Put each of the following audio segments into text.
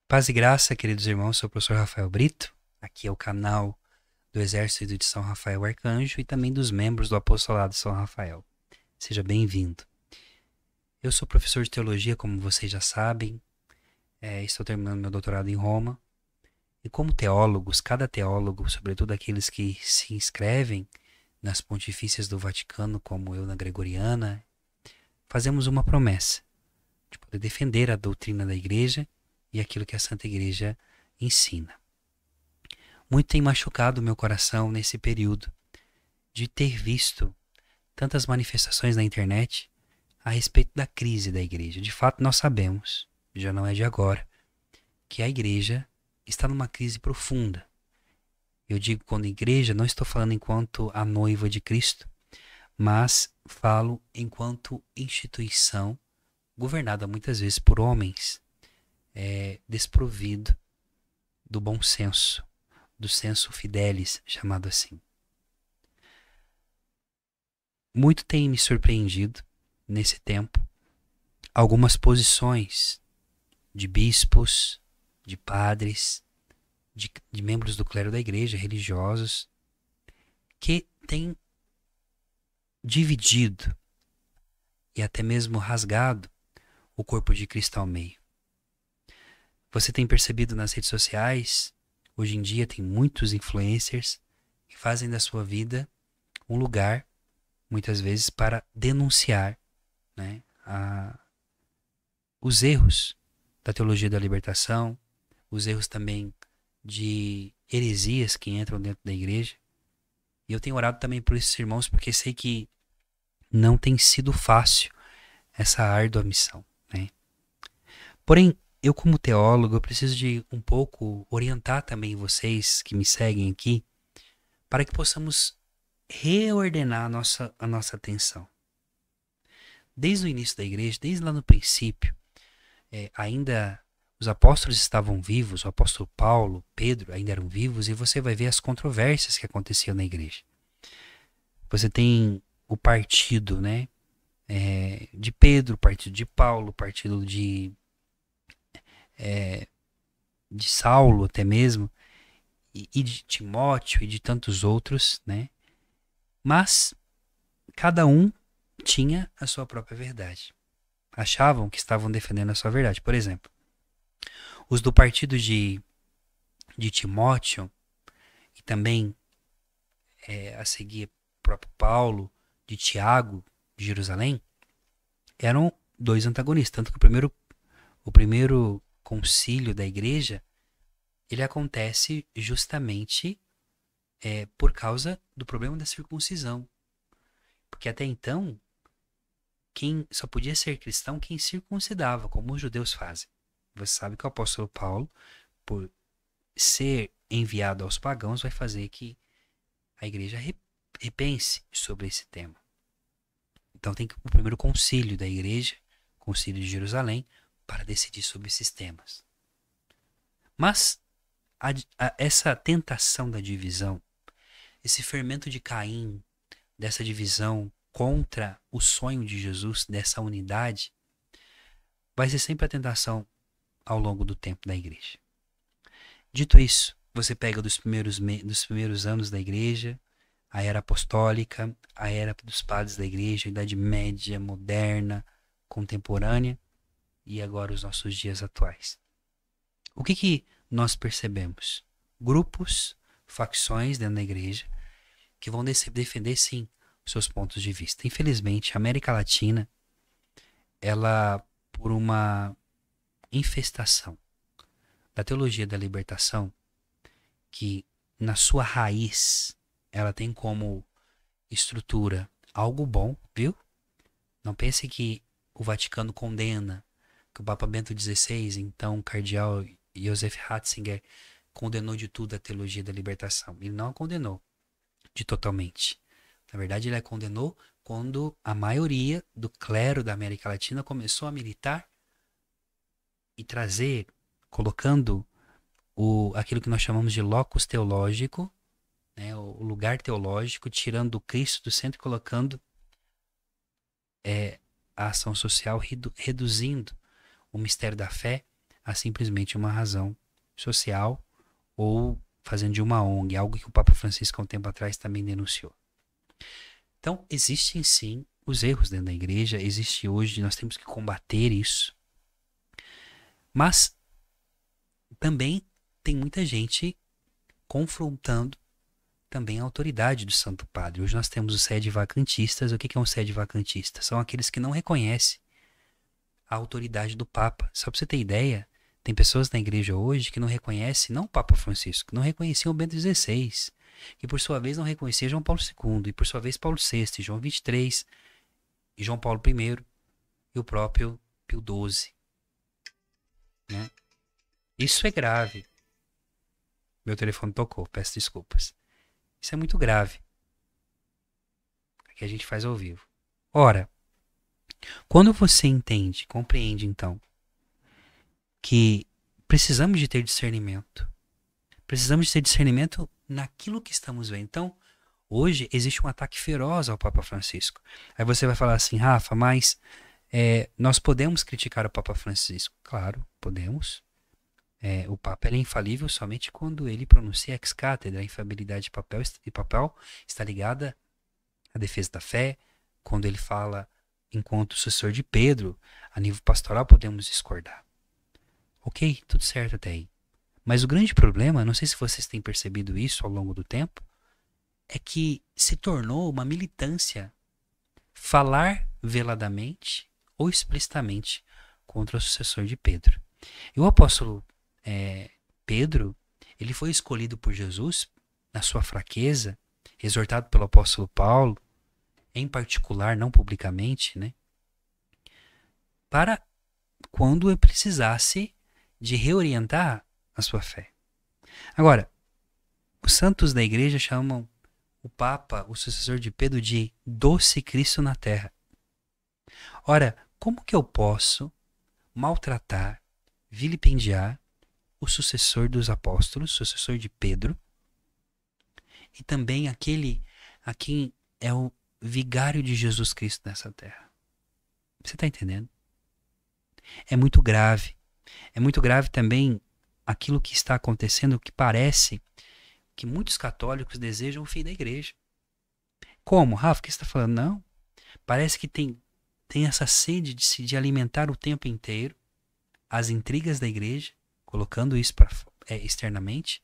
Paz e graça, queridos irmãos, sou o professor Rafael Brito. Aqui é o canal do Exército de São Rafael Arcanjo e também dos membros do Apostolado de São Rafael. Seja bem-vindo. Eu sou professor de teologia, como vocês já sabem. Estou terminando meu doutorado em Roma. E como teólogos, cada teólogo, sobretudo aqueles que se inscrevem nas pontifícias do Vaticano, como eu na Gregoriana, fazemos uma promessa de poder defender a doutrina da Igreja e aquilo que a Santa Igreja ensina. Muito tem machucado o meu coração nesse período de ter visto tantas manifestações na internet a respeito da crise da igreja. De fato, nós sabemos, já não é de agora, que a igreja está numa crise profunda. Eu digo quando igreja, não estou falando enquanto a noiva de Cristo, mas falo enquanto instituição governada muitas vezes por homens, desprovido do bom senso, do senso fidelis, chamado assim. Muito tem me surpreendido nesse tempo algumas posições de bispos, de padres, de membros do clero da igreja, religiosos, que têm dividido e até mesmo rasgado o corpo de Cristo ao meio. Você tem percebido nas redes sociais, hoje em dia tem muitos influencers que fazem da sua vida um lugar, muitas vezes, para denunciar, né, os erros da teologia da libertação, os erros também de heresias que entram dentro da igreja. E eu tenho orado também por esses irmãos, porque sei que não tem sido fácil essa árdua missão, né? Porém, eu como teólogo, eu preciso de um pouco orientar também vocês que me seguem aqui, para que possamos reordenar a nossa atenção. Desde o início da igreja, desde lá no princípio, ainda os apóstolos estavam vivos, o apóstolo Paulo, Pedro ainda eram vivos, e você vai ver as controvérsias que aconteciam na igreja. Você tem o partido, né, de Pedro, o partido de Paulo, o partido de Saulo até mesmo, e de Timóteo e de tantos outros, né? Mas cada um tinha a sua própria verdade. Achavam que estavam defendendo a sua verdade. Por exemplo, os do partido de Timóteo e também a seguir o próprio Paulo, de Tiago, de Jerusalém, eram dois antagonistas. Tanto que o primeiro concílio da igreja, ele acontece justamente por causa do problema da circuncisão. Porque até então, quem só podia ser cristão quem circuncidava, como os judeus fazem. Você sabe que o apóstolo Paulo, por ser enviado aos pagãos, vai fazer que a igreja repense sobre esse tema. Então tem o primeiro concílio da igreja, concílio de Jerusalém, para decidir sobre esses temas. Mas essa tentação da divisão, esse fermento de Caim, dessa divisão contra o sonho de Jesus, dessa unidade, vai ser sempre a tentação ao longo do tempo da igreja. Dito isso, você pega dos primeiros anos da igreja, a era apostólica, a era dos padres da igreja, a Idade Média, moderna, contemporânea e agora os nossos dias atuais. O que nós percebemos? Grupos, facções dentro da igreja que vão defender, sim, os seus pontos de vista. Infelizmente, a América Latina, ela, por uma infestação da teologia da libertação, que na sua raiz ela tem como estrutura algo bom, viu? Não pense que o Vaticano condena, que o Papa Bento XVI, então o cardeal Joseph Ratzinger, condenou de tudo a teologia da libertação. Ele não a condenou de totalmente. Na verdade, ele a condenou quando a maioria do clero da América Latina começou a militar e trazer, colocando aquilo que nós chamamos de locus teológico, né, o lugar teológico, tirando o Cristo do centro e colocando a ação social, reduzindo o mistério da fé a simplesmente uma razão social ou fazendo de uma ONG, algo que o Papa Francisco há um tempo atrás também denunciou. Então, existem sim os erros dentro da igreja, existe hoje, nós temos que combater isso. Mas também tem muita gente confrontando também a autoridade do Santo Padre. Hoje nós temos os sede-vacantistas. O que é um sede-vacantista? São aqueles que não reconhecem a autoridade do Papa. Só para você ter ideia, tem pessoas na igreja hoje que não reconhecem, não o Papa Francisco, não reconheciam o Bento XVI, que por sua vez não reconhecia João Paulo II, e por sua vez Paulo VI, João XXIII, e João Paulo I, e o próprio Pio XII. Né? Isso é grave. Meu telefone tocou, peço desculpas. Isso é muito grave. Aqui a gente faz ao vivo. Ora, quando você entende, compreende então, que precisamos de ter discernimento. Precisamos de ter discernimento naquilo que estamos vendo. Então, hoje existe um ataque feroz ao Papa Francisco. Aí você vai falar assim, Rafa, mas nós podemos criticar o Papa Francisco? Claro, podemos. O Papa é infalível somente quando ele pronuncia ex cátedra. A infalibilidade de papel está ligada à defesa da fé. Quando ele fala enquanto sucessor de Pedro, a nível pastoral podemos discordar. Ok, tudo certo até aí. Mas o grande problema, não sei se vocês têm percebido isso ao longo do tempo, é que se tornou uma militância falar veladamente ou explicitamente contra o sucessor de Pedro. E o apóstolo Pedro, ele foi escolhido por Jesus na sua fraqueza, exortado pelo apóstolo Paulo, em particular, não publicamente, né? Para quando ele precisasse de reorientar a sua fé. Agora, os santos da igreja chamam o Papa, o sucessor de Pedro, de doce Cristo na terra. Ora, como que eu posso maltratar, vilipendiar o sucessor dos apóstolos, sucessor de Pedro, e também aquele a quem é o vigário de Jesus Cristo nessa terra? Você está entendendo? É muito grave. É muito grave também aquilo que está acontecendo, que parece que muitos católicos desejam o fim da igreja. Como? Rafa, o que você está falando? Não. Parece que tem essa sede de alimentar o tempo inteiro as intrigas da igreja, colocando isso externamente.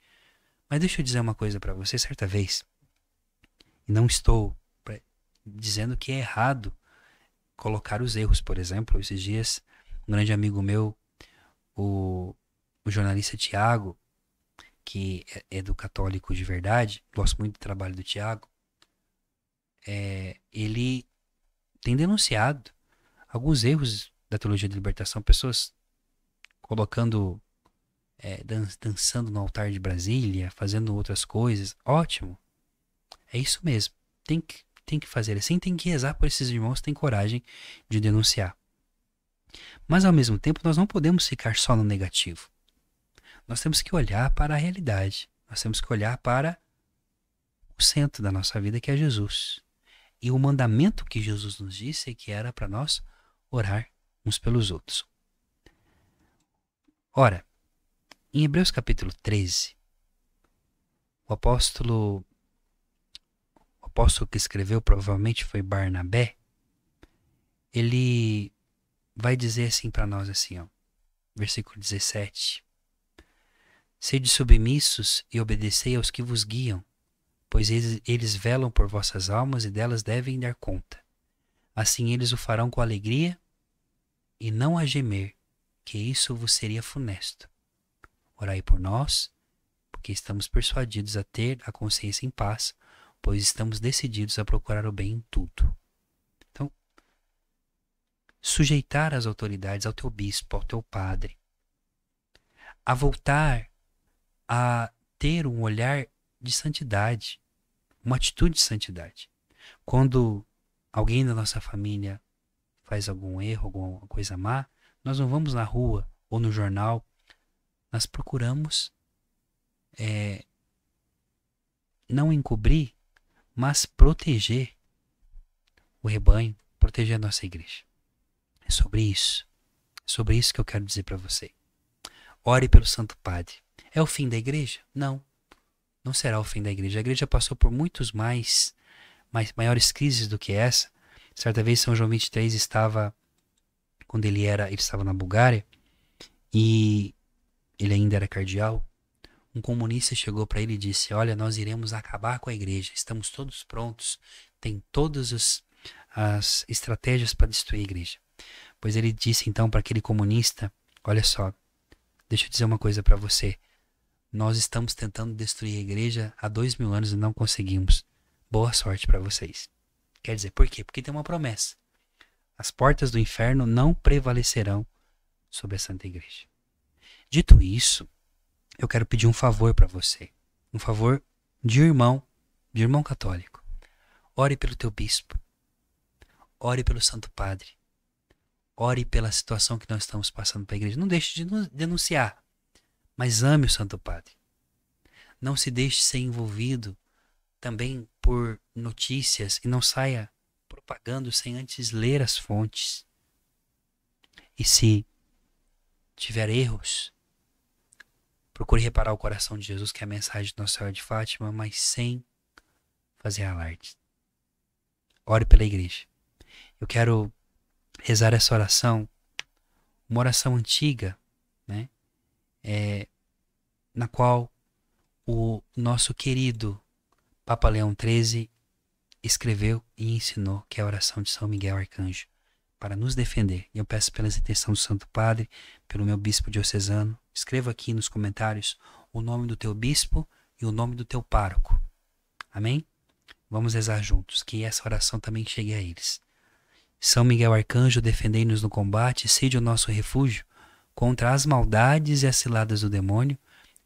Mas deixa eu dizer uma coisa para você, certa vez. E não estou dizendo que é errado colocar os erros. Por exemplo, esses dias, um grande amigo meu, o jornalista Tiago, que é do Católico de Verdade, gosto muito do trabalho do Tiago, ele tem denunciado alguns erros da teologia da libertação, pessoas colocando, dançando no altar de Brasília, fazendo outras coisas. Ótimo, é isso mesmo, tem que fazer assim, tem que rezar por esses irmãos que têm coragem de denunciar. Mas ao mesmo tempo nós não podemos ficar só no negativo. Nós temos que olhar para a realidade. Nós temos que olhar para o centro da nossa vida, que é Jesus. E o mandamento que Jesus nos disse é que era para nós orar uns pelos outros. Ora, em Hebreus capítulo 13, o apóstolo que escreveu provavelmente foi Barnabé, ele vai dizer assim para nós assim, ó, versículo 17. Sede submissos e obedecei aos que vos guiam, pois eles velam por vossas almas e delas devem dar conta. Assim eles o farão com alegria e não a gemer, que isso vos seria funesto. Orai por nós, porque estamos persuadidos a ter a consciência em paz, pois estamos decididos a procurar o bem em tudo. Então, sujeitar as autoridades ao teu bispo, ao teu padre, a voltar a ter um olhar de santidade, uma atitude de santidade. Quando alguém da nossa família faz algum erro, alguma coisa má, nós não vamos na rua ou no jornal, nós procuramos não encobrir, mas proteger o rebanho, proteger a nossa igreja. É sobre isso que eu quero dizer para você. Ore pelo Santo Padre. É o fim da igreja? Não, não será o fim da igreja. A igreja passou por muitos maiores crises do que essa. Certa vez São João 23 estava, quando ele estava na Bulgária, e ele ainda era cardeal. Um comunista chegou para ele e disse: olha, nós iremos acabar com a igreja, estamos todos prontos, tem todas as estratégias para destruir a igreja. Pois ele disse então para aquele comunista: olha só, deixa eu dizer uma coisa para você, nós estamos tentando destruir a igreja há 2000 anos e não conseguimos. Boa sorte para vocês. Quer dizer, por quê? Porque tem uma promessa: as portas do inferno não prevalecerão sobre a Santa Igreja. Dito isso, eu quero pedir um favor para você. Um favor de irmão católico. Ore pelo teu bispo. Ore pelo Santo Padre. Ore pela situação que nós estamos passando para a igreja. Não deixe de denunciar, mas ame o Santo Padre. Não se deixe ser envolvido também por notícias e não saia propagando sem antes ler as fontes. E se tiver erros, procure reparar o coração de Jesus, que é a mensagem de Nossa Senhora de Fátima, mas sem fazer alarde. Ore pela igreja. Eu quero rezar essa oração, uma oração antiga, né? Na qual o nosso querido Papa Leão XIII escreveu e ensinou, que é a oração de São Miguel Arcanjo, para nos defender. E eu peço pelas intenções do Santo Padre, pelo meu bispo diocesano, escreva aqui nos comentários o nome do teu bispo e o nome do teu pároco. Amém? Vamos rezar juntos, que essa oração também chegue a eles. São Miguel Arcanjo, defendei-nos no combate, sede o nosso refúgio contra as maldades e as ciladas do demônio.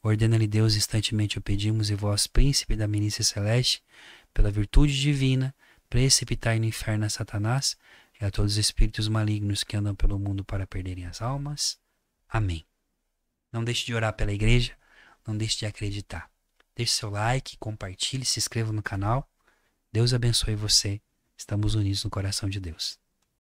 Ordena-lhe Deus, instantemente o pedimos, e vós, príncipe da milícia celeste, pela virtude divina, precipitai no inferno a Satanás e a todos os espíritos malignos que andam pelo mundo para perderem as almas. Amém. Não deixe de orar pela igreja, não deixe de acreditar. Deixe seu like, compartilhe, se inscreva no canal. Deus abençoe você. Estamos unidos no coração de Deus.